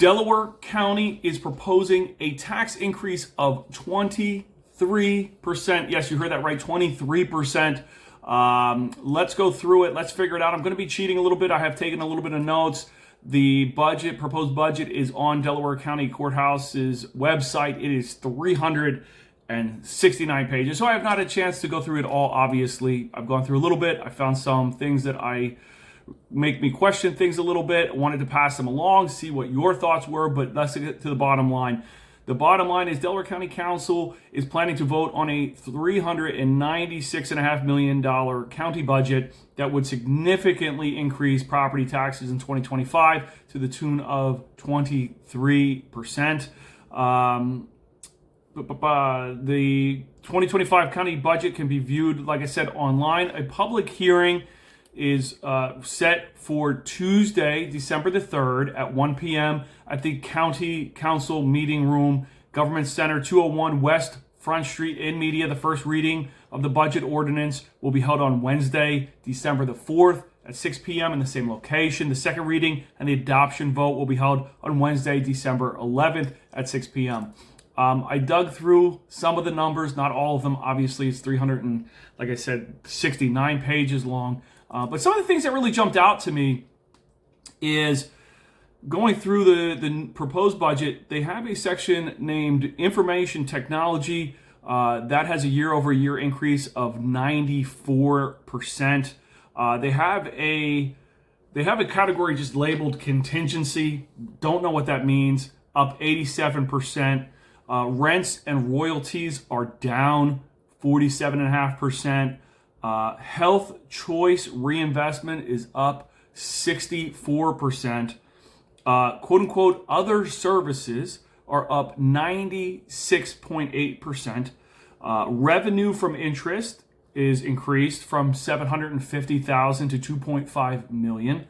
Delaware County is proposing a tax increase of 23%. Yes, you heard that right, 23%. Let's go through it. Let's figure it out. I'm going to be cheating a little bit. I have taken a little bit of notes. The proposed budget is on Delaware County Courthouse's website. It is 369 pages. So I have not had a chance to go through it all, obviously. I've gone through a little bit. I found some things that make me question things a little bit. I wanted to pass them along, see what your thoughts were, but let's get to the bottom line. The bottom line is Delaware County Council is planning to vote on a $396.5 million county budget that would significantly increase property taxes in 2025 to the tune of 23%. The 2025 county budget can be viewed, like I said, online. A public hearing is set for Tuesday, December the 3rd at 1 p.m. at the County Council Meeting Room, Government Center, 201 West Front Street in Media. The first reading of the budget ordinance will be held on Wednesday, December the 4th at 6 p.m. in the same location. The second reading and the adoption vote will be held on Wednesday, December 11th at 6 p.m. I dug through some of the numbers, not all of them. Obviously, it's 69 pages long. But some of the things that really jumped out to me is going through the proposed budget. They have a section named Information Technology that has a year-over-year increase of 94%. They have a category just labeled contingency. Don't know what that means. Up 87%. Rents and royalties are down 47.5%. Health choice reinvestment is up 64%. Quote unquote, other services are up 96.8%. Revenue from interest is increased from $750,000 to $2.5 million.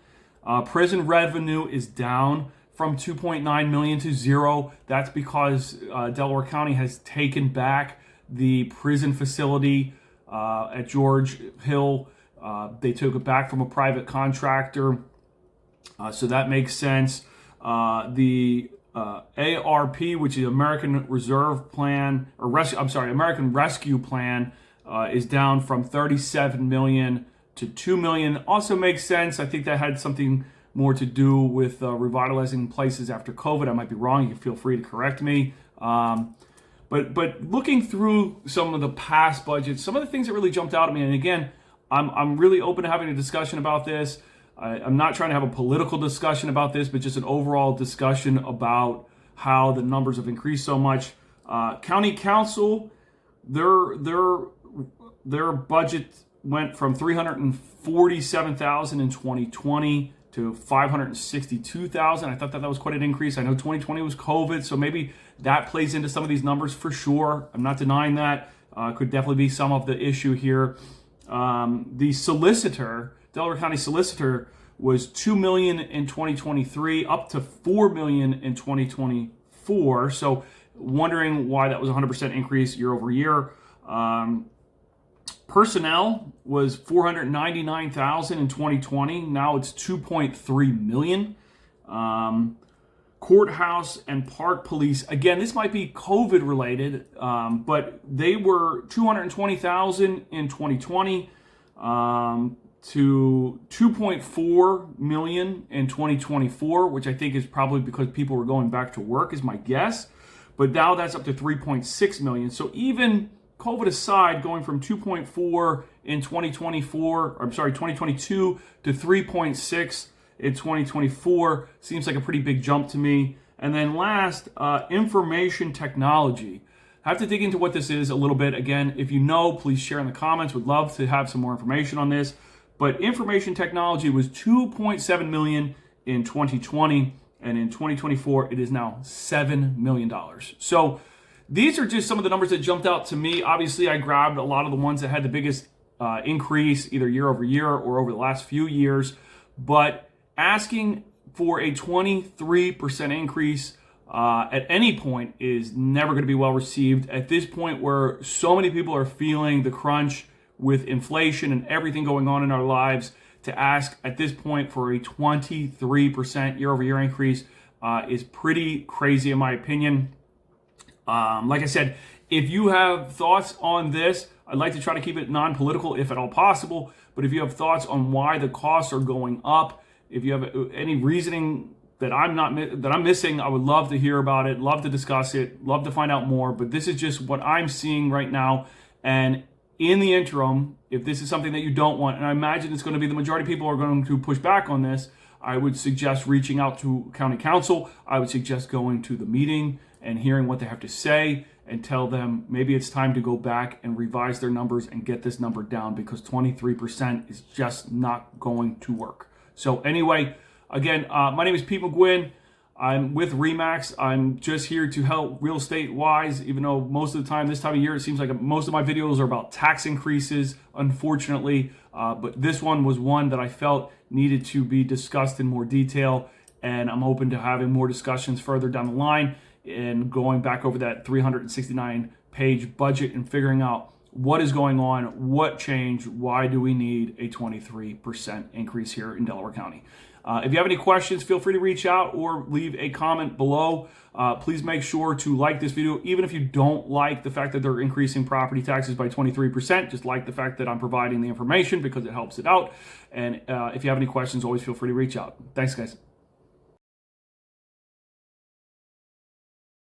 Prison revenue is down from $2.9 million to zero. That's because Delaware County has taken back the prison facility at George Hill. They took it back from a private contractor, so that makes sense. The ARP, which is American Reserve Plan, American Rescue Plan, is down from $37 million to $2 million. Also makes sense. I think that had something more to do with revitalizing places after COVID. I might be wrong. You can feel free to correct me. But looking through some of the past budgets, some of the things that really jumped out at me, and again, I'm really open to having a discussion about this. I'm not trying to have a political discussion about this, but just an overall discussion about how the numbers have increased so much. County Council, their budget went from $347,000 in 2020 to $562,000. I thought that was quite an increase. I know 2020 was COVID, so maybe that plays into some of these numbers for sure. I'm not denying that. Could definitely be some of the issue here. The solicitor, Delaware County solicitor, was $2 million in 2023, up to $4 million in 2024. So wondering why that was a 100% increase year over year. Personnel was $499,000 in 2020. Now it's $2.3 million. Courthouse and park police. Again, this might be COVID related, but they were $220,000 in 2020 to $2.4 million in 2024, which I think is probably because people were going back to work, is my guess. But now that's up to $3.6 million. So even COVID aside, going from 2.4 in 2022 to 3.6 in 2024 seems like a pretty big jump to me. And then last, information technology. I have to dig into what this is a little bit. Again, if you know, please share in the comments. Would love to have some more information on this. But information technology was $2.7 million in 2020, and in 2024 it is now $7 million. So these are just some of the numbers that jumped out to me. Obviously, I grabbed a lot of the ones that had the biggest increase, either year over year or over the last few years. But asking for a 23% increase at any point is never going to be well received. At this point where so many people are feeling the crunch with inflation and everything going on in our lives, to ask at this point for a 23% year over year increase, is pretty crazy in my opinion. Like I said, if you have thoughts on this, I'd like to try to keep it non-political if at all possible. But if you have thoughts on why the costs are going up, if you have any reasoning that I'm missing, I would love to hear about it, love to discuss it, love to find out more. But this is just what I'm seeing right now. And in the interim, if this is something that you don't want, and I imagine it's going to be the majority of people are going to push back on this, I would suggest reaching out to county council. I would suggest going to the meeting and hearing what they have to say and tell them maybe it's time to go back and revise their numbers and get this number down, because 23% is just not going to work. So anyway, again, my name is Pete McGuinn. I'm with RE/MAX. I'm just here to help real estate wise, even though most of the time, this time of year, it seems like most of my videos are about tax increases, unfortunately. But this one was one that I felt needed to be discussed in more detail. And I'm open to having more discussions further down the line and going back over that 369-page budget and figuring out what is going on, what changed, why do we need a 23% increase here in Delaware County. If you have any questions, feel free to reach out or leave a comment below. Please make sure to like this video, even if you don't like the fact that they're increasing property taxes by 23%. Just like the fact that I'm providing the information because it helps it out. And if you have any questions, always feel free to reach out. Thanks, guys.